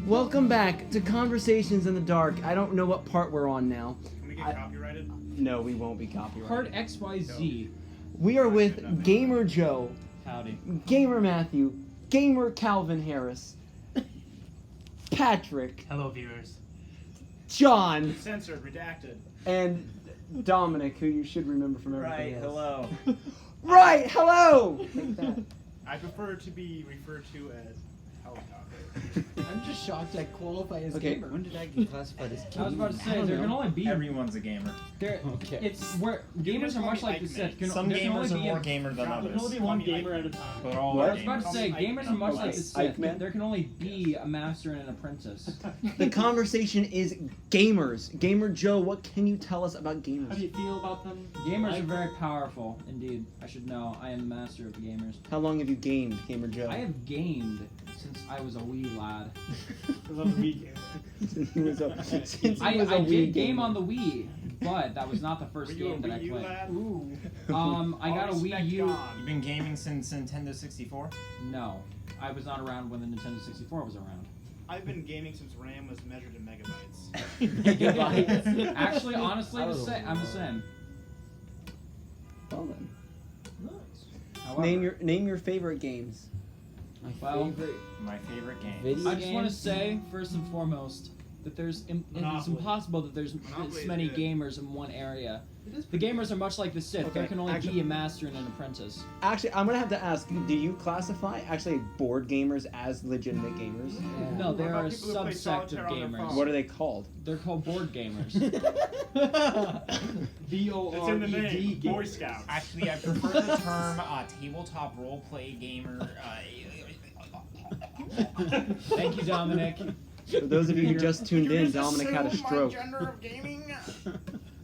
Welcome back to Conversations in the Dark. I don't know what part we're on now. Can we get copyrighted? No, we won't be copyrighted. Part XYZ. We are with Gamer Joe, Howdy. Gamer Matthew, Gamer Calvin Harris, Patrick, Hello, viewers. John, Censored, redacted. and Dominic, who you should remember from everything Right, else. hello. Right, hello! Take that. I prefer to be referred to as helicopter. I'm just shocked I qualify as Okay. gamer. When did I get classified as I was about to I say, don't there know. can only be... Everyone's a gamer. There, Okay. It's where gamers are much like the Sith. Some gamers are more gamer than There can others. only be one gamer at a time. But all What? are I was about gamers. to say, gamers are much like the Sith. Eichmann? There can only be a master and an apprentice. The conversation is gamers. Gamer Joe, what can you tell us about How do gamers? you feel about them? Gamers are very powerful, indeed. I should know. I am the master of the gamers. How long have you gamed, Gamer Joe? I have gamed since I was a wee lad. Because I'm a Wii gamer. Since he was a, since he I was a did Wii game gamer. on the Wii, but that was not the Were first you a game that I Wii U played. lad? Ooh. I got a All Wii respect U. gone. You've been gaming since Nintendo 64? No, I was not around when the Nintendo 64 was around. I've been gaming since RAM was measured in megabytes. Megabytes. Actually, honestly, I was I'm the same. Well then. However, Name your favorite games. My Well, favorite My favorite game. video I just want to games? say, first and foremost, that it's Monopoly. impossible that there's Monopoly this is many good. gamers in one area. The gamers are much like the Sith. Okay, There can only actually- be a master and an apprentice. Actually, I'm gonna have to ask, do you classify actually board gamers as legitimate gamers? Yeah. No, there What are about a people who play subsect of solitaire on their gamers. phone? What are they called? They're called board gamers. It's in the name. Boy Scouts. Actually, I prefer the term tabletop roleplay gamer. Thank you, Dominic. For those of you who just tuned Could you in, just Dominic had a assume stroke. My gender of gaming?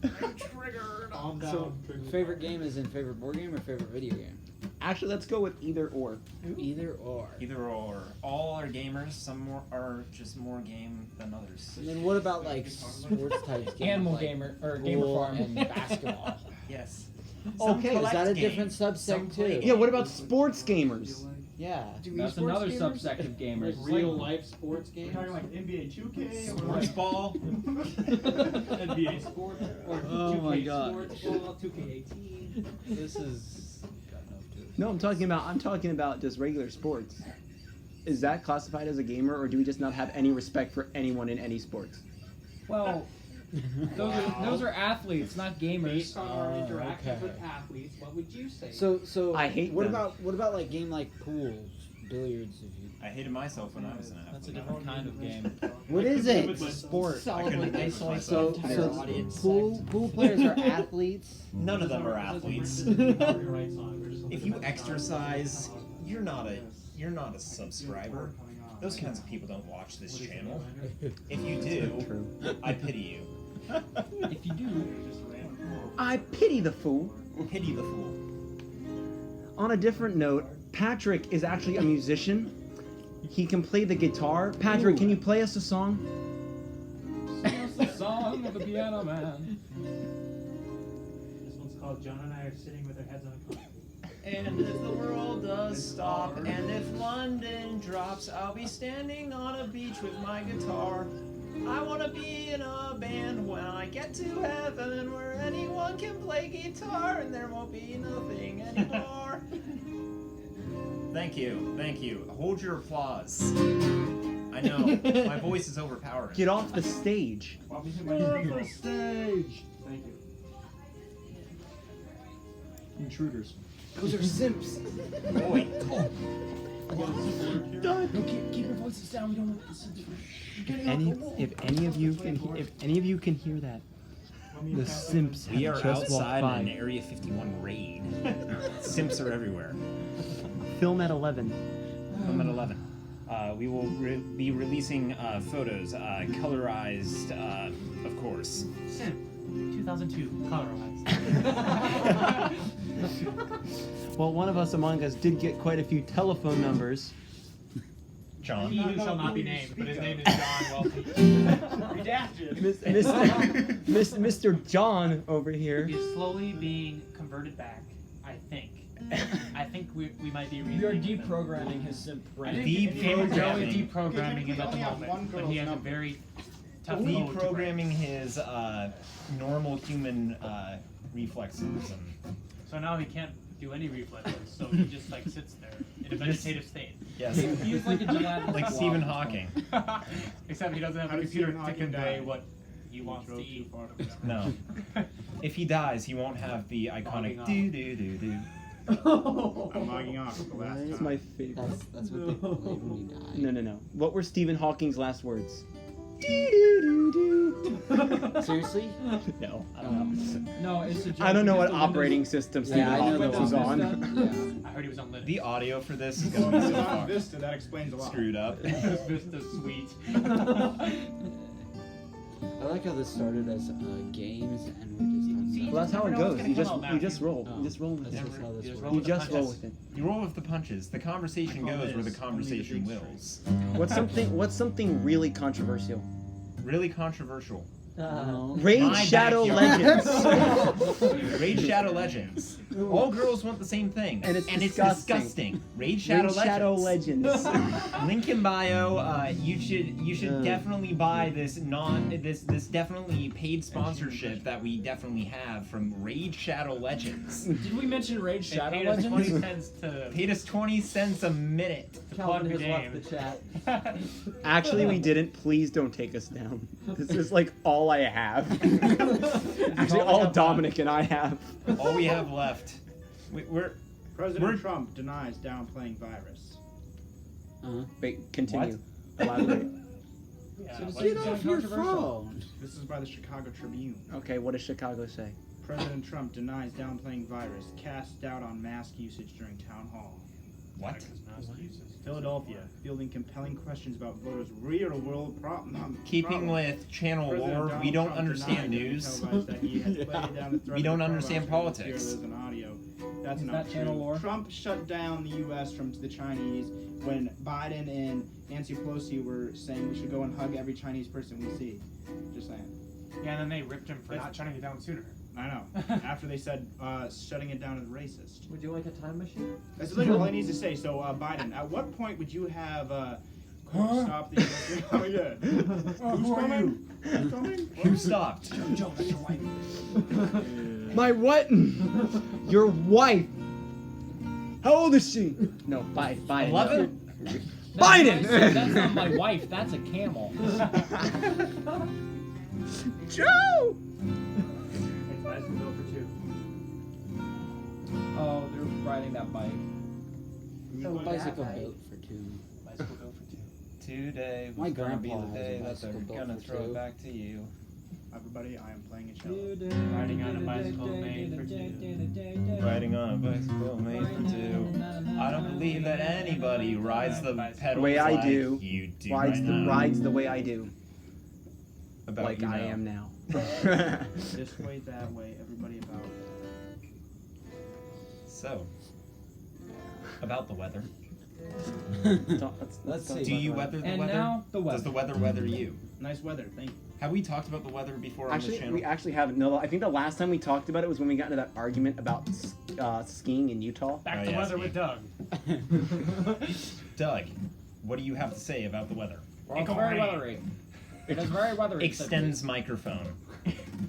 I'm triggered. Calm down. So, favorite game is in favorite board game or favorite video game? Actually, let's go with either or. Either or. Either or. All are gamers. Some more are just more game than others. And then what about like sports types games? Animal like gamer or gamer pool farm and basketball? Yes. Okay, Is that a collect different games, some subsect play too? Yeah, what about sports gamers? Yeah. That's another subsect of gamers. Real life sports We're games. talking like NBA 2K or Sports like ball. NBA sports. Or Oh 2K my God. Sports ball, 2K18. This is got no clue. No, I'm talking about just regular sports. Is that classified as a gamer, or do we just not have any respect for anyone in any sports? Well, those are athletes, not gamers. Based on our interactions okay. with athletes, what would you say? So I hate what them. about like game like pools, billiards? If you I hated myself when I was an athlete. That's a different kind of game. what is it? Sport. couldn't isolate So pool players are athletes. None of them are athletes. If you exercise, you're not a subscriber. Those kinds of people don't watch this channel. If you do, I pity you. If you do, I pity the fool. Pity the fool. On a different note, Patrick is actually a musician. He can play the guitar. Patrick, can you play us a song? sing us the song of the piano man. This one's called John and I Are Sitting with Our Heads on a Concrete. And if the world does stop, and if London drops, I'll be standing on a beach with my guitar. I want to be in a band when I get to heaven, where anyone can play guitar and there won't be nothing anymore. Thank you. Hold your applause. I know, my voice is overpowering. Get off the stage. Stage. Thank you. Intruders. Those are simps. Boy, call. No, keep your voices down. We don't want this. If any of you can hear that, the simps have We are just walked outside by. in an Area 51 raid. Simps are everywhere. Film at 11. Film at 11. We will be releasing photos, colorized, of course. Sim, 2002, colorized. Well, one of us among us did get quite a few telephone numbers. John. He who shall not be named, but his name is John Welty. Redacted. Mr. John over here. He is slowly being converted back, I think. I think we might be We are rethinking him. deprogramming his simp I brain. think we're really Deprogramming. deprogramming him at the We only have one moment, but girl's he has a number. very tough code to break. Deprogramming his normal human reflexes. So now he can't do any reflexes, so he just like sits there in a vegetative state. Yes. He's like a gelatinous Like blob Stephen at this Hawking. Except he doesn't have How a does computer Stephen to Hawking convey die? what he wants to drove too eat. far. No. If he dies, he won't have the iconic Logging off. do do do do. I'm logging off for the last It's time. my favorite. That's what they play when you die. No. What were Stephen Hawking's last words? Dee-doo-doo-doo. Seriously? No, I don't know. No, it's a joke. I don't know what because the operating Windows- system Stephen Yeah, I know Hawking the was one. on. Yeah. I heard he was on Linux. The audio for this is Well, gonna if be it's so on fucked. Vista, that explains a lot. Screwed up. This Vista's sweet. I like how this started as games and we're just talking Well, about. that's how it You know what's goes. gonna You come just out now. you just roll. Oh, You just roll with that's it. just how this You just works. roll You with the just roll punches. with it. You roll with the punches. The conversation I call goes where the this conversation only the big wills. What's something really controversial? Really controversial. Raid My Shadow backyard. Legends. Raid Shadow Legends. All girls want the same thing. And it's disgusting. disgusting. Raid Shadow Raid Shadow Legends. Legends. Link in bio. You should Yeah. definitely buy this this definitely paid sponsorship that we definitely have from Raid Shadow Legends. Did we mention Raid They Shadow paid us 20 Legends? cents to Paid us 20 cents a minute. plug Calvin the has left game. the chat. Actually, we didn't. Please don't take us down. This is like all I have. Actually, all I all have Dominic and I have. All we have left. We're President We're- Trump denies downplaying virus. Wait, continue. Elaborate. Yeah, So what's Get so off your controversial? phone. This is by the Chicago Tribune. Okay, what does Chicago say? President Trump denies downplaying virus, casts doubt on mask usage during town hall. what? Philadelphia, fielding compelling questions about voters' real-world problem. Keeping with channel President lore, Donald we don't Trump understand denied during news. televised that he has played down the threat We don't of the understand coronavirus politics. materials and audio. That's Is not that true. channel lore? Trump shut down the U.S. from the Chinese when Biden and Nancy Pelosi were saying we should go and hug every Chinese person we see. Just saying. Yeah, and then they ripped him for That's- not shutting it down sooner. I know. After they said shutting it down is racist. Would you like a time machine? That's literally all he needs to say. So, Biden, at what point would you have stop the U.S. Oh, yeah. Who's coming? Who's coming? Who stopped? Joe, that's your wife. My what? Your wife. How old is she? No, Biden. 11? Biden! That's not my wife. That's a camel. Joe! It's basketball for two. Oh, they're riding that bike. Bicycle built for two. Bicycle go for two. Today My was gonna be the grandpa has a day that bicycle they're built gonna for throw two. it back to you. Everybody, I am playing a cello. Riding on a bicycle made for two. Riding on a bicycle made for two. I don't believe that anybody rides the pedals The way I like do. you do Rides right the now. rides the way I do. About Like you I now. am now. This way, that way, everybody about. So, about the weather. Let's see. Do you weather the And weather? now the weather. Does the weather weather you? Nice weather, thank you. Have we talked about the weather before on this Actually, channel? we actually haven't. No, I think the last time we talked about it was when we got into that argument about skiing in Utah. Back Oh, to yeah, weather Steve. with Doug. Doug, what do you have to say about the weather? Well, it's very weathery. It is very weathery. Extends microphone.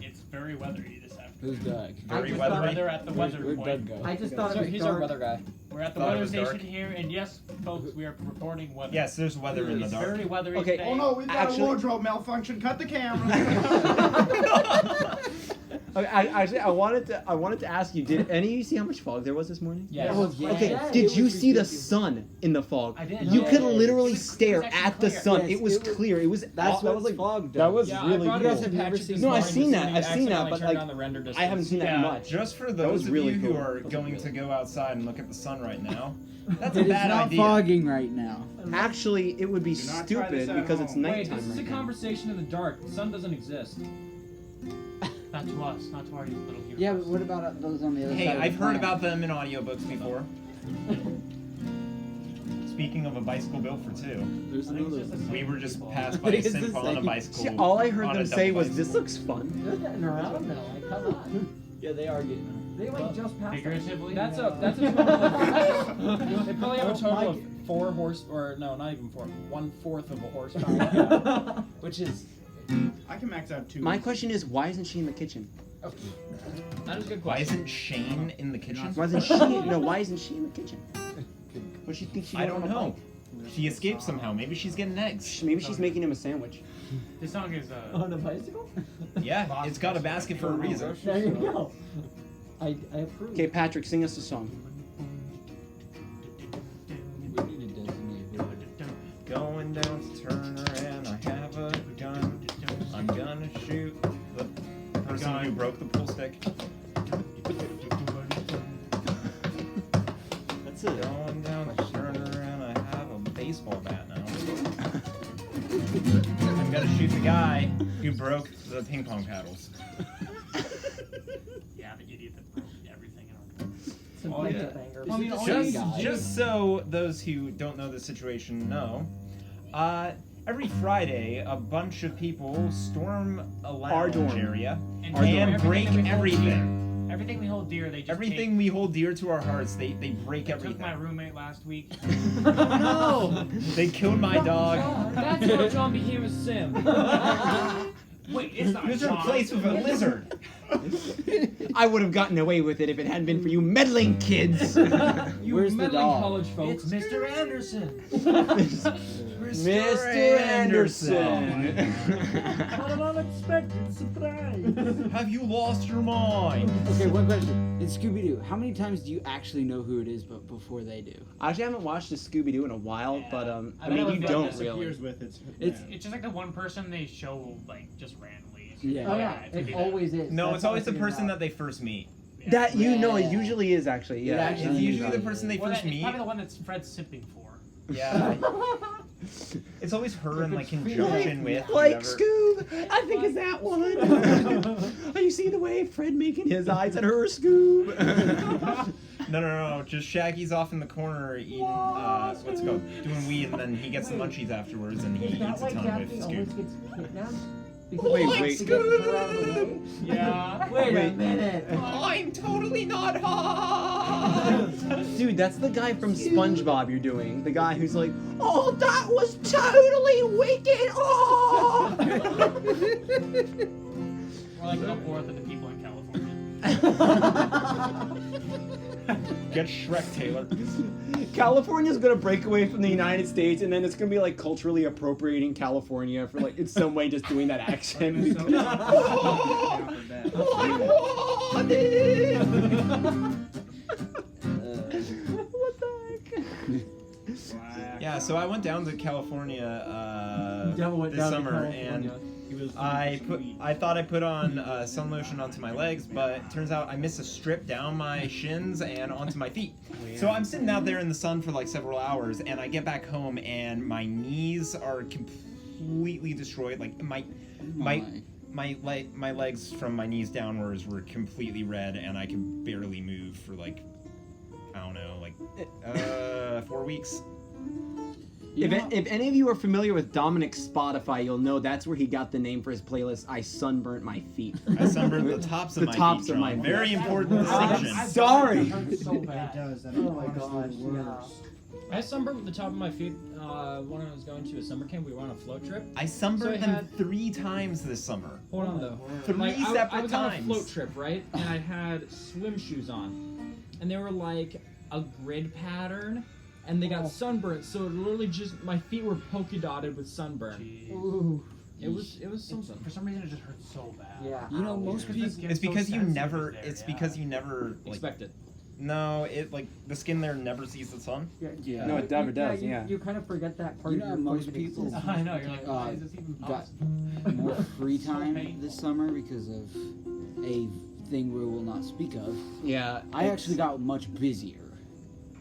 It's very weathery this afternoon. Who's Doug? Very We're weathery. at the weather Where'd point. Doug go? I just thought it was He's our dark. weather guy. We're at the Thought it weather was dark. station here, and yes, folks, we are reporting weather. Yes, there's weather in the It's dark. very weathery Okay. today. Oh no, we've got Actually- a wardrobe malfunction. Cut the camera. Actually, I wanted to ask you. Did any of you see how much fog there was this morning? Yes. Oh, yeah. Okay. Yeah, Did it you was see the ridiculous. sun in the fog? I did. You Yeah. could literally It was stare actually at the clear. sun. Yes, it was it was- clear. It was. That's that what was like. fog That does. was Yeah, really I brought cool. it up to Patrick this No, I've morning seen to that. see I've seen that, accidentally but turn like down the render distance. I haven't seen that Yeah. much. Just for was those of really you who cool. are going to go outside and look at the sun right now, that's a It is bad not idea. fogging right now. Actually, it would be Do not try stupid this at because it's home. Wait, nighttime this is a right now. conversation in the dark. The sun doesn't exist. Not to us, not to our little universe. Yeah, but what about those on the other Hey, side of I've the heard planet? about them in audiobooks before. Speaking of a bicycle built for two, There's I think it's another. just a we were just passed by What a is simp this on a thing? bicycle. See, all I heard on a them say double was, bicycle. "This looks fun." They're getting around now. Like, come on. Yeah, they are getting. They like just passed. Figuratively. That's a total of, they probably have a total of 4 horse, or no, not even 4, 1/4 of a horsepower, which is, I can max out 2. My question is, why isn't she in the kitchen? that is a good Why question. isn't Shane in the kitchen? Why isn't she? No, why isn't she in the kitchen? What she think she? I doing don't on a know. bike? She escaped somehow. Maybe she's getting eggs. Maybe she's making him a sandwich. This song is On a bicycle? Yeah, it's got a basket for a reason. There you go. I approve. Okay, Patrick, sing us a song. We need to designate. Going down to Turner and I have a gun. I'm gonna shoot the person who broke the pool stick. That's it. Going down to Turner and I have a baseball bat now. I'm gonna shoot the guy who broke the ping pong paddles. yeah, the idiot that broke everything in our Some Oh, like yeah. a banger. Is it the Just, same guy? just so those who don't know the situation know, every Friday a bunch of people storm a Our dorm. lounge area And and break we hold everything. dear- Everything we hold dear, they just Everything we hold dear to our hearts, they break They everything. took my roommate last week. No! They killed my dog. That's how John became a sim. Wait, it's not He was John. replaced with a lizard. I would have gotten away with it if it hadn't been for you meddling kids. You Where's the meddling dog? college folks. It's Mr. Anderson. Mr. Anderson. What an unexpected surprise. Have you lost your mind? Okay, one question. In Scooby-Doo, how many times do you actually know who it is but before they do? I actually haven't watched the Scooby-Doo in a while, but I I bet mean, it you was don't like really. Disappears with its. It's- It's just like the one person they show like just randomly. Yeah. Oh yeah, it's gonna it be that. always is. No, That's it's how I always the figured it person out. that they first meet. Yeah. That you know, it Yeah. usually is actually. Yeah. It actually It's usually the is. person they Well, first it's meet. probably the one that's Fred's sipping for. Yeah. It's always her in like conjunction with Like whoever. Scoob, I think it's that one. Oh, you see the way Fred making his eyes at her, Scoob? No. Just Shaggy's off in the corner eating, what's it called? Doing weed, and then he gets the munchies afterwards, and he Is that eats a why ton Daphne with always Scoop. gets kidnapped? Wait, to get her out of the way? Yeah. Wait a Wait. minute. I'm totally not hot. Dude, that's the guy from SpongeBob you're doing. The guy who's like, oh, that was totally wicked. Oh. Or like the fourth of the people in California. Get Shrek, Taylor. California's gonna break away from the United States, and then it's gonna be like culturally appropriating California for like in some way just doing that accent. What the heck? Yeah, so I went down to California Devil went this down to summer, California. and I thought I put on sun lotion onto my legs, but it turns out I missed a strip down my shins and onto my feet. So I'm sitting out there in the sun for like several hours, and I get back home and my knees are completely destroyed. Like my legs from my knees downwards were completely red, and I could barely move for like I don't know, like 4 weeks. If any of you are familiar with Dominic's Spotify, you'll know that's where he got the name for his playlist. I sunburnt my feet. I sunburned the tops of The my tops feet. of my John. feet. Very important I'm distinction. sorry. It hurts so It bad. does. That Oh is my honestly gosh, the yeah. worst. I sunburned the top of my feet when I was going to a summer camp. We were on a float trip. I sunburned So I them had- 3 times this summer. Hold on though. 3 Like, I separate was times. on a float trip, right? And I had swim shoes on, and they were like a grid pattern, and they got sunburnt. So it literally just my feet were polka dotted with sunburn. Ooh. It was something. For some reason, it just hurts so bad. Yeah. You know, most Because people. the skin's It's so because you sensitive never. there, It's yeah. because you never like. Expect it. No, it like the skin there never sees the sun. Yeah. No, it never does, You, yeah. you kind of forget that part You of know, your most life people- exists. I know. You're like, why Uh, is this even got possible? more free So time painful. this summer because of a thing we will not speak of. Yeah. I actually got much busier.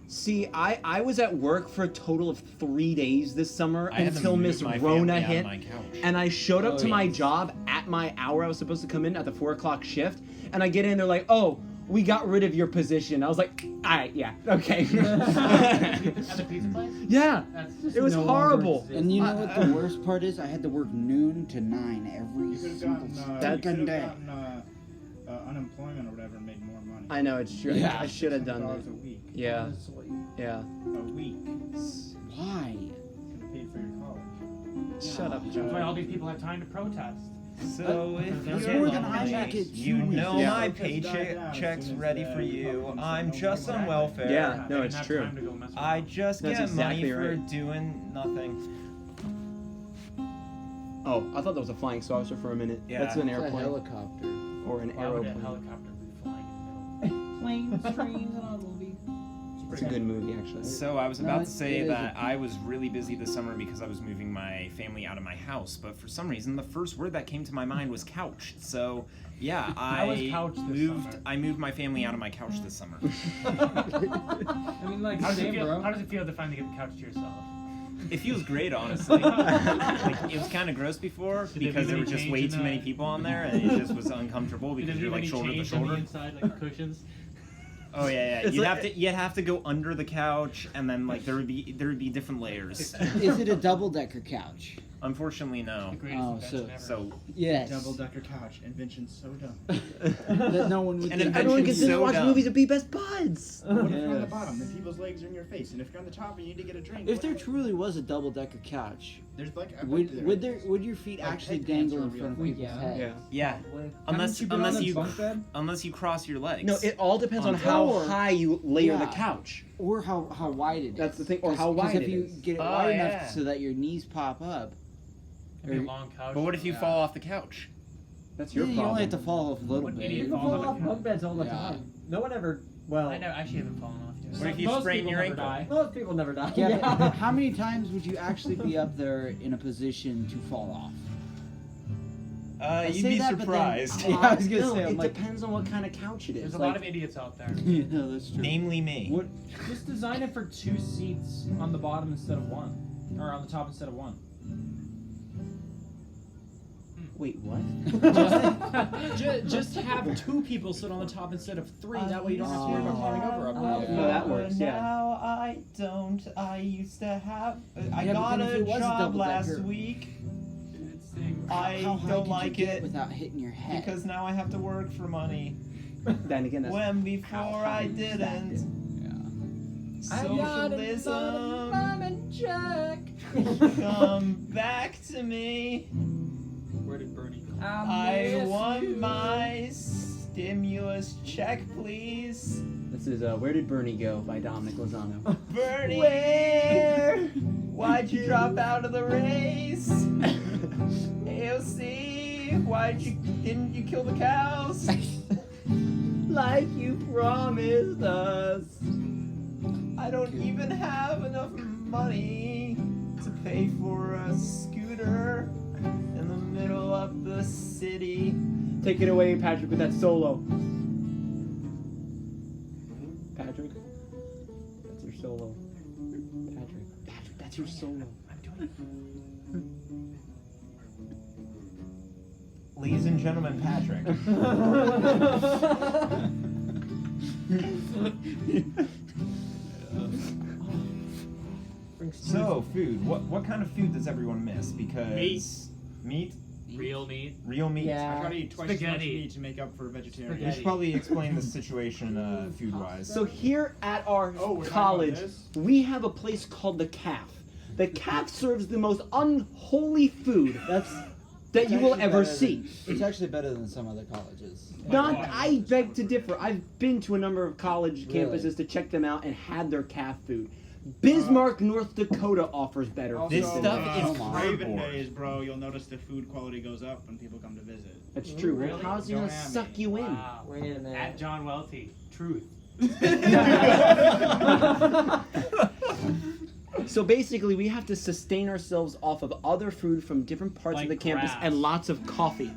See, I was at work for a total of 3 days this summer I had to until move Miss my Rona family out of hit. my couch. And I showed up Oh, to my yeah. job at my hour I was supposed to come in at the 4 o'clock shift. And I get in, they're like, oh, we got rid of your position. I was like, all right, yeah, okay. At the pizza place? Yeah, That's it was no longer horrible. exists. And you know what the worst part is? I had to work noon to 9 every You could have single gotten. You That- could stinking have day. gotten unemployment or whatever and made more money. I know it's true. Yeah. I should have done $600 that. a week. Yeah, Honestly. yeah. A week. Why? Could have paid for your college. Shut up, That's why Joe. all these people have time to protest. So if That's you're more than I lonely, make it you 2 weeks. know Yeah. my Protest died down as paycheck's soon as ready the for you. Republicans I'm said just no on more. welfare. Yeah. They No, didn't it's have true. time to go mess with I them. just That's get money exactly for right. doing nothing. Oh, I thought that was a flying saucer for a minute. Yeah. That's an It's a airplane helicopter. or an Why would a aeroplane. helicopter be flying in the middle? Planes, trains, and automobiles. It's a good movie, actually. So I was No, about to it say is that a- I was really busy this summer because I was moving my family out of my house, but for some reason the first word that came to my mind was couch. So yeah, How was couch this moved. summer? I moved my family out of my couch this summer. I mean, like, How does, same, it feel, bro. how does it feel to finally get the couch to yourself? It feels great, honestly. Like, it was kind of gross before Did it because leave there were any just change way in too the- many people on there, and it just was uncomfortable Did because it you're leave like any shoulder to change on the shoulder. inside, like cushions? Oh yeah, yeah. It's like- You'd have to go under the couch, and then like there would be different layers. Is it a double-decker couch? Unfortunately, no. The greatest Oh, invention so- ever. So Yes. Double-decker couch. Invention so dumb. That no one would An think. invention Everyone gets to so watch dumb. movies and be best buds. What if you're on the Yes. bottom? Then people's legs are in your face. And if you're on the top and you need to get a drink, If there what- truly was a double-decker couch, there's like I bet would your feet Like actually headbands dangle are in real front of thing. people's Yeah. heads? Yeah. yeah, unless Haven't you been on the you bunk bed? unless you cross your legs. No, it all depends on On how top. high you layer the Yeah. couch. Or how wide it is. That's the thing, or how 'Cause wide if it you is. get it Oh, wide yeah. enough so that your knees pop up, It'd be a long couch. But what if you Yeah. fall off the couch? That's you your problem. only have to fall off a little What bit. idiot People falls fall on off the bunk beds all the Yeah. time. No one ever. Well, I know, actually haven't fallen off yet. What if you Most sprain people your never ankle? die. most people never die. Yeah, but how many times would you actually be up there in a position to fall off? I You'd say be that, but then- surprised. Yeah, I was gonna No, say, I'm it like- depends on what kind of couch it is. There's a Like, lot of idiots out there. Yeah, that's true. Namely me. What? Just design it for 2 seats on the bottom instead of 1. Or on the top instead of 1. wait, what? Just have 2 people sit on the top instead of 3. That way you don't have to worry about falling over. No, that works, yeah. Now I don't. I used to have. I Yeah, but got then if a it was a job last double-decker- week. How I high don't could like you get it without hitting your head. because now I have to work for money. Then again, that's When before high I is that didn't. Yeah. Socialism, check. come back to me. Where did Bernie go? I want my stimulus check, please. This is Where Did Bernie Go by Dominic Lozano. Bernie, where? Why'd you drop out of the race? AOC, didn't you kill the cows? Like you promised us. I don't even have enough money to pay for a scooter in the middle of the city. Take it away, Patrick, with that solo. Patrick? That's your solo. Patrick, that's your solo. Ladies and gentlemen, Patrick. So, food. What kind of food does everyone miss? Because meat, Real meat. real meat. Yeah. I try to eat twice as much Spaghetti. meat to make up for vegetarian. We should probably explain the situation food-wise. So here at our Oh, we're talking college, about this? we have a place called the Calf. The Calf serves the most unholy food that you will ever see. It's actually better than some other colleges. I beg to differ. I've been to a number of college Really? campuses to check them out and had their calf food. Bismarck, North Dakota offers better Also, This food. stuff than is that. Raven cardboard. days, bro. You'll notice the food quality goes up when people come to visit. That's true. Well, Really? how's he gonna Don't at suck me. you in? Wow. Wait a minute. At John Welty. Truth. So basically, we have to sustain ourselves off of other food from different parts Like of the campus grass. and lots of coffee.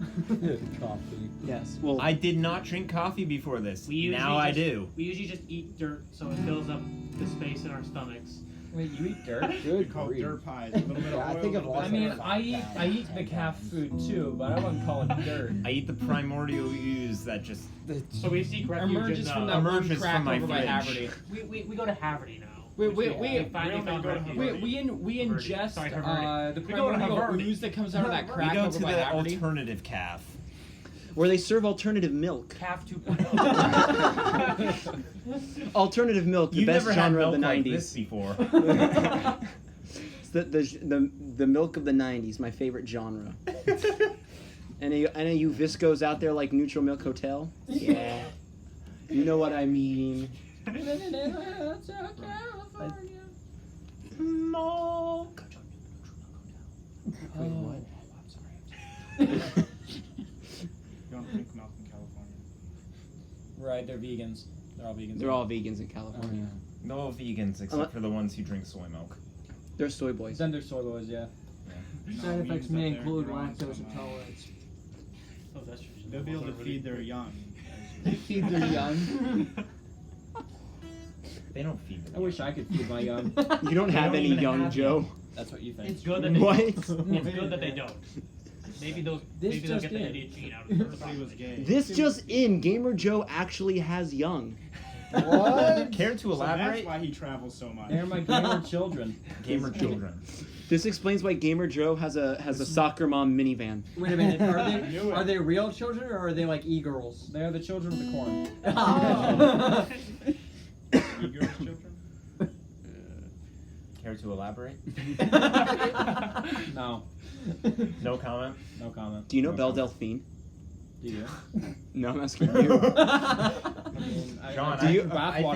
Coffee. Yes. Well, I did not drink coffee before this. We usually Now I just- do. We usually just eat dirt so it fills up the space in our stomachs. Wait, you eat dirt? Good Called grief. dirt pies. A little bit of Yeah, I oil, think a I've little lost I bit mean, of I eat the calf food too, but I wouldn't call it dirt. I eat the primordial ooze that just. So we seek refuge Emerges in from the... that one Emerges crack from my over by fridge. Haverty. We go to Haverty now. We finally real found men go to refuge. we Haverty. ingest Sorry, Haverty. the We go to primordial Haverty. ooze that comes out of that We crack go over to by the Haverty. alternative calf. where they serve alternative milk. Calf 2.0. Alternative milk, the You've best never had genre of milk the like 90s. this before. It's the milk of the 90s, my favorite genre. Any of you Viscos out there like Neutral Milk Hotel? Yeah. You know what I mean. Milk. You don't drink milk in California. Right, they're vegans. They're all vegans. They're all vegans in California. No vegans except for the ones who drink soy milk. They're soy boys. Then they're soy boys, yeah. Side effects means may that include they're growing lactose soy milk. intolerance. Oh, that's true. They'll be able to feed their young. Feed their young. They don't feed them. I wish I could feed my young. You don't have don't any even young, have Joe. That's what you think. It's good that they What? It's good that they don't. Maybe they'll This maybe they'll just get the in. idiot gene out of the Somebody was gay. This just in, Gamer Joe actually has young. What? Care to So that's elaborate? why he travels so much. They're my gamer children. Gamer children. This explains why Gamer Joe has a soccer mom minivan. Wait a minute, Knew it. are they real children or are they like e-girls? They're the children of the corn. You girls' children? Care to elaborate? No. No comment. No comment. Do you know No Belle comment. Delphine? Do you? No, I'm asking you. John, Do you-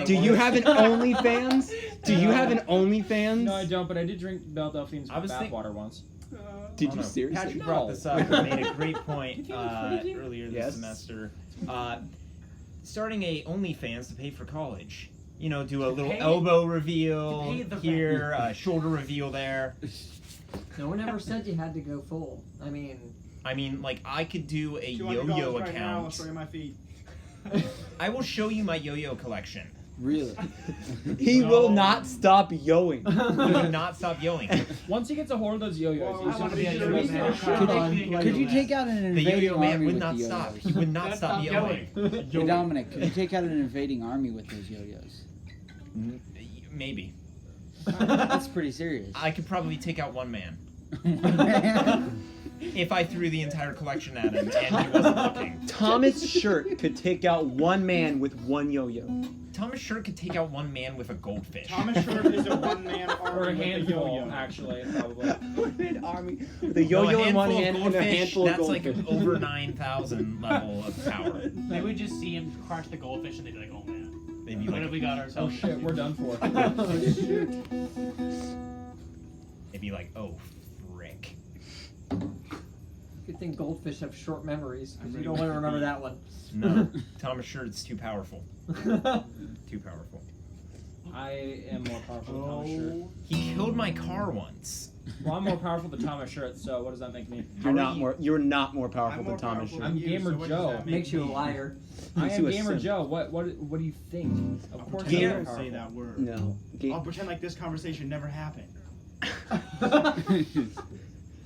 Do you have an OnlyFans? Do you have an OnlyFans? No, I don't, but I did drink Belle Delphine's I was bathwater once. Did Oh, you no. seriously? Patrick No. brought this up and made a great point earlier this Yes. semester. Starting a OnlyFans to pay for college. You know, do a little pay- elbow reveal to pay the here, shoulder reveal there. No one ever said you had to go full. I mean, like I could do a $200 yo-yo right now, I'll account. show you my feet. I will show you my yo-yo collection. Really? He will not stop yoing. He would not stop yoing. Once he gets a hold of those yo-yos, Well, he's I gonna wanna be be a sure yo-yo he's man. not Could, could you take out an The invading yo-yo man army would with not the stop. yo-yos? He would not stop yoing. Hey, Dominic, could you take out an invading army with those yo-yos? Maybe. That's pretty serious. I could probably take out one man. Man. If I threw the entire collection at him and he wasn't looking. Thomas Shirt could take out one man with one yo-yo. Thomas Shirt could take out one man with a goldfish. Thomas Shirt is a one-man army Or a with handful, yo-yo. actually, probably. One-man army with a yo-yo in one hand and a handful of that's goldfish. like over 9,000 level of power. They would just see him crush the goldfish and they'd be like, oh man. They'd be What have like, we got Oh ourselves? shit, we're done for. they'd be like, oh, frick. good thing goldfish have short memories because you don't want to remember that one. No, Thomas Shirt's too powerful. Too powerful. I am more powerful than Thomas Shirt. He killed my car once. Well, I'm more powerful than Thomas Shirt, so what does that make me? You're not more. You're not more powerful I'm than more Thomas powerful Shirt. than I'm you, Gamer so what does Joe. that make Makes you a me? liar. I Makes am you a Gamer simp. Joe. What do you think? Of I'll course, pretend I'm I more didn't say powerful. that word. No. I'll pretend like this conversation never happened.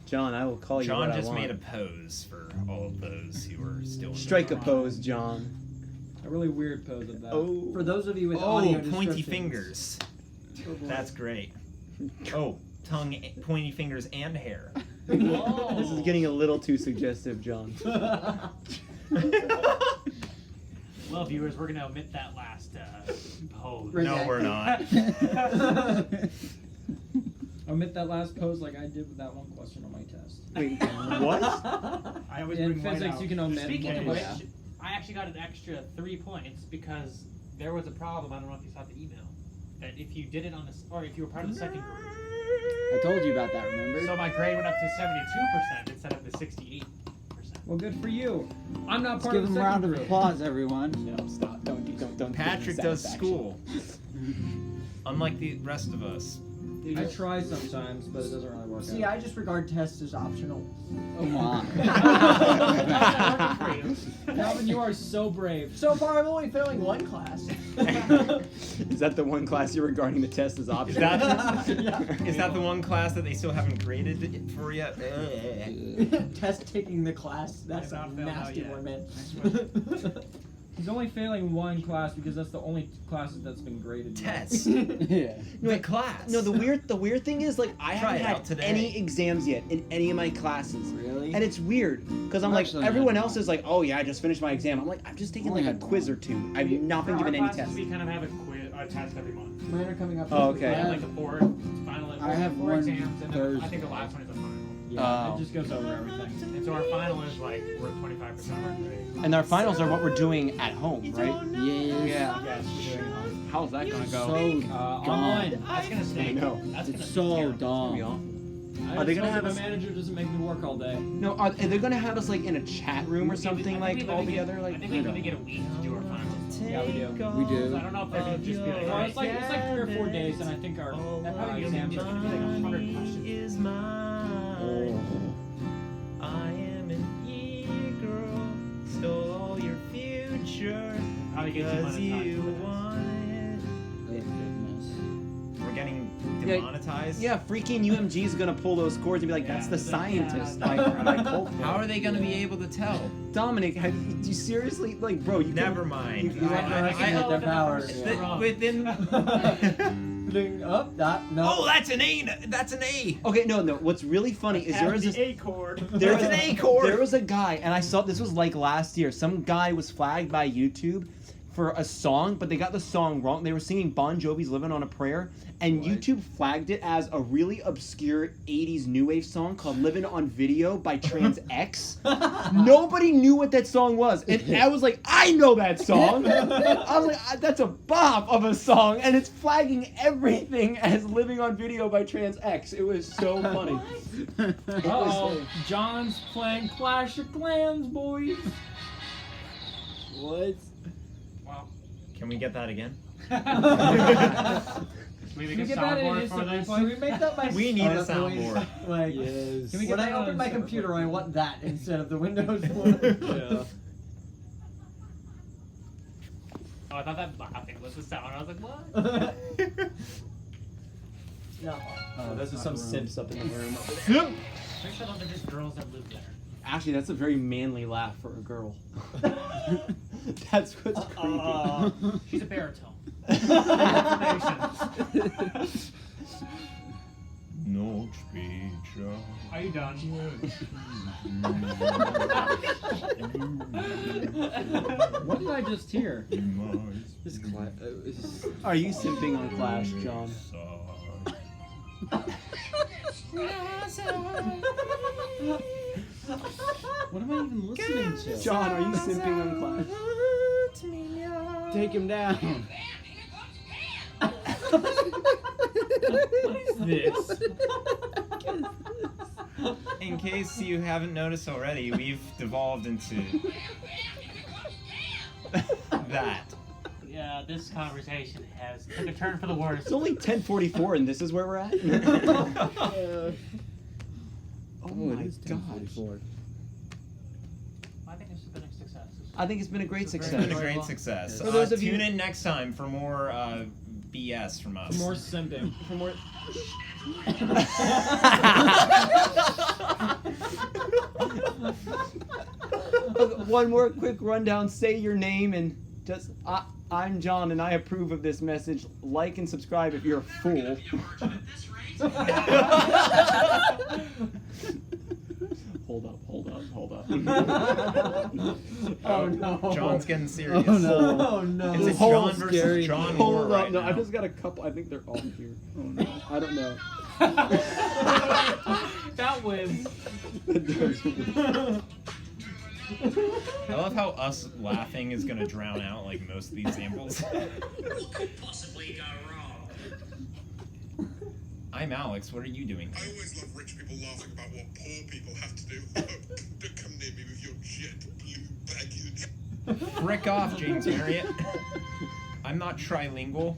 John, I will call you John what just I want. made a pose for all of those who are still in the Strike a room. pose, John. A really weird pose of that. Oh. For those of you with Oh, audio pointy descriptions- fingers. Oh, boy. That's great. Oh, tongue, pointy fingers, and hair. This is getting a little too suggestive, John. Well, viewers, we're gonna omit that last pose. No, we're not. Omit that last pose like I did with that one question on my test. Wait, what? I always In bring white physics, out. you can omit. Speaking of one. which, I actually got an extra 3 points because there was a problem. I don't know if you saw the email. That if you did it on this, or if you were part of the second group, I told you about that, remember? so my grade went up to 72% instead of the 68%. Well, good for you. I'm not Let's part give of him the a round second of group. applause, everyone. No, stop. Don't. Patrick does school. Unlike the rest of us. I try sometimes, but it doesn't really work See, out. I just regard tests as optional. Come on. Calvin, you are so brave. So far, I'm only failing one class. Is that the one class you're regarding the test as Is optional? that, Yeah. is that the one class that they still haven't graded it for yet? Test taking the class. That's I've a not failed out nasty yet. one, man. Next question. He's only failing one class because that's the only classes that's been graded. Test. Yeah. The class. No, the weird thing is like I Try haven't it out had today. any exams yet in any of my classes. Really? And it's weird because I'm like Actually, everyone yeah. else is like, oh yeah, I just finished my exam. I'm like, I've just taken Only like a had quiz one. or two. I've not been For our given any classes, tests. we kind of have a test every month. Mine are coming up. Oh, this okay. week. We I have have- like a final. I have four one exams, and then I Thursday. think the last one is a final. Yeah, Oh. it just goes over everything. And so our final is like we're 25% of our grade. And our finals are what we're doing at home, right? Yes. Yeah. Yes, we're doing it home. How's that gonna go? So Online. That's gonna stink. know. That's gonna It's be so terrible. It's gonna be dumb. awful. I Are they just gonna hope have my us- manager doesn't make me work all day? No, are they gonna have us like in a chat room or something I like think we all literally get- together? Like I think we literally get a week to do our finals. Yeah, we do. We So I do. don't know if they're gonna just be like, No, alright, it's like 3 or 4 days, and I think our exams are gonna be like 100 questions. Is mine. I am an e-girl. Stole all your future. Probably get Because demonetized you for this. want it. Oh, goodness. We're getting Yeah, demonetized? Yeah, freaking UMG is gonna pull those cords and be like, that's the scientist. Like, How are they going to be able to tell? Dominic, do you seriously like, bro? You Never can, mind. You, you I have- underestimate their power. Within. Up that no. Oh, that's an A. That's an A. Okay, no. What's really funny is there was this. A chord. There That's was an A chord. There was a guy, and I saw this was like last year. Some guy was flagged by YouTube for a song, but they got the song wrong. They were singing Bon Jovi's "Living on a Prayer," and YouTube flagged it as a really obscure '80s new wave song called "Living on Video" by Trans X. Nobody knew what that song was, and I was like, I know that song. I was like, that's a bop of a song, and it's flagging everything as "Living on Video" by Trans X. It was so funny. Uh-oh, John's playing Clash of Clans, boys. What? Wow. Can we get that again? Can we Can we make a get that in soundboard for instant this? Can we make that my We need a startup noise? soundboard. Like, Yes. Can we get when that I on open my server? computer, I want that instead of the Windows one. Yeah. Oh, I thought that laughing was the sound. I was like, what? No. Oh, those are some simps up in the room. Pretty sure those are just girls that live there. Actually, that's a very manly laugh for a girl. That's what's creepy. She's a baritone. No speech. Are you done? What did I just hear? Are you simping on Clash, John? What am I even listening to? John, are you simping on Clash? Take him down. What is this? In case you haven't noticed already, we've devolved into that. Yeah, this conversation has took a turn for the worse. It's only 10:44, and this is where we're at. Oh my gosh! I think this has been a success. I think it's been a great This is success. It's been a great success. For those of Tune you- in next time for more BS from us. More simping. For more. One more quick rundown. Say your name and just. I'm John, and I approve of this message. Like and subscribe if you're a fool. Hold up. Oh no. John's getting serious. Oh no. Oh no. It's a Hold John up, versus scary. John war Hold up. right No, now. I just got a couple. I think they're all here. Oh no. I don't know. That wins. I love how us laughing is gonna drown out like most of these samples. What could possibly go wrong? I'm Alex. What are you doing? I always love rich people laughing about what poor people have to do. Don't come near me with your jet blue baggage. Frick off, James Marriott. I'm not trilingual.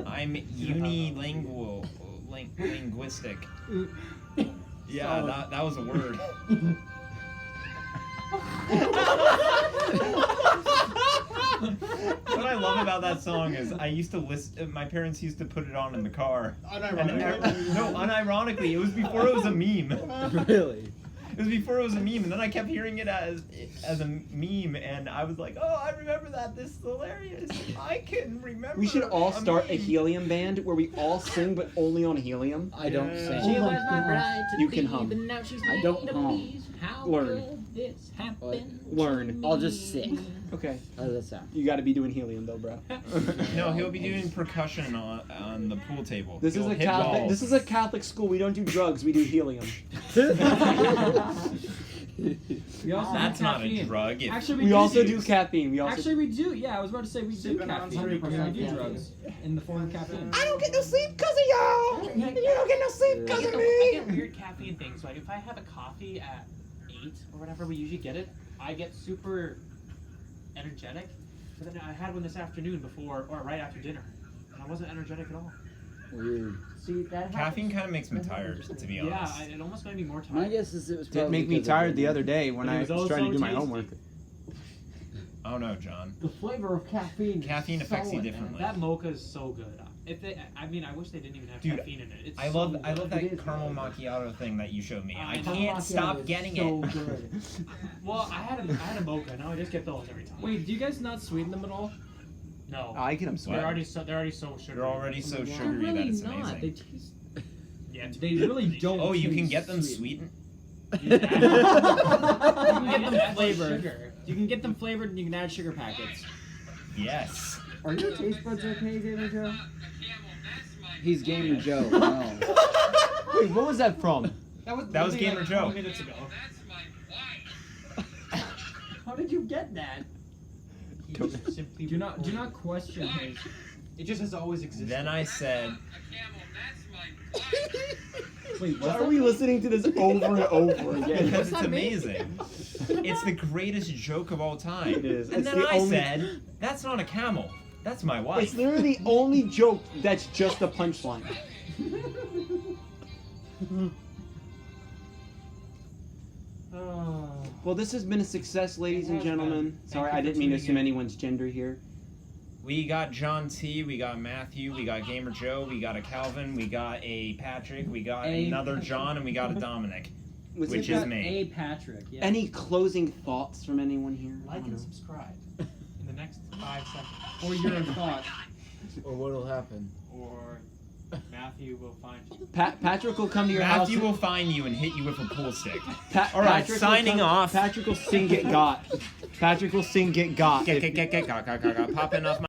I'm unilingual. Linguistic. Yeah, that was a word. What I love about that song is I used to listen. My parents used to put it on in the car. Unironically. No, unironically, it was before it was a meme. Really? It was before it was a meme, and then I kept hearing it as a meme, and I was like, oh, I remember that. This is hilarious. I can remember. We should all start a meme. helium band where we all sing, but only on helium. I don't Yeah. sing. She was my bride to You can be, hum. but now she's I don't made to hum. please. How Learn. could this happen? Learn. I'll just sing. Okay. How does that sound? You got to be doing helium though, bro. No, he'll be doing percussion on the pool table. This is He'll a hit Catholic. balls. This is a Catholic school. We don't do drugs. We do helium. We also That's do not a caffeine. drug. It Actually, We also do use. caffeine. We also. Actually, we do. Yeah, I was about to say we do Sipping on caffeine. 100% We do caffeine. drugs in the form of caffeine. I don't get no sleep because of y'all. You don't get no sleep because of I me. get weird caffeine things. Like if I have a coffee at 8 or whatever we usually get it, I get super energetic. But then I had one this afternoon before or right after dinner, and I wasn't energetic at all. Weird. See, that Caffeine kind of makes me tired, to be honest. Yeah, it almost made me more tired. My guess is it was Did probably make me because of tired the the- other day when But it I was was trying to also do my tasty. homework. Oh no, John. The flavor of caffeine. Caffeine is affects you solid, differently. That mocha is so good. If they, I mean, I wish they didn't even have Dude, caffeine in it. It's I so love good. that It is caramel really macchiato thing that you showed me. I Man. can't Macchiato stop is getting so it. good. Well, I had a mocha. Now I just get those every time. Wait, do you guys not sweeten them at all? No, I can they're absorb. already so sugary. They're already so They're sugary that really it's not. amazing. They taste. Yeah, They really don't. Oh, you can taste get them sweet. sweetened? You can You can get them add flavored. sugar. You can get them flavored, and you can add sugar packets. Yes. Are your taste buds okay, Gamer Joe? He's Gamer Joe. No. Wait, what was that from? That was literally Gamer like Joe. 20 minutes ago. How did you get that? He just simply Do not recorded. question his. It just has always existed. Then I said, Wait, Why are we listening to this over and over again? because it's amazing. It's the greatest joke of all time. It is. And It's then the I only- said, that's not a camel. That's my wife. It's literally the only joke that's just a punchline. Oh. Well, this has been a success, ladies It and has been. gentlemen. Thank Sorry, you I for didn't mean to tuning assume in. anyone's gender here. We got John T, we got Matthew, we got Gamer Joe, we got a Calvin, we got a Patrick, we got A another Patrick. John, and we got a Dominic. Was Which it is that- me. A Patrick. Yeah. Any closing thoughts from anyone here? I Like don't and know. subscribe in the next 5 seconds. Or your thoughts. Or what'll happen? Or Matthew will find you. Patrick will come to your Matthew house. will find you and hit you with a pool stick. All right, signing off. Patrick will sing Get Got. Patrick will sing Get Got. Get, popping off my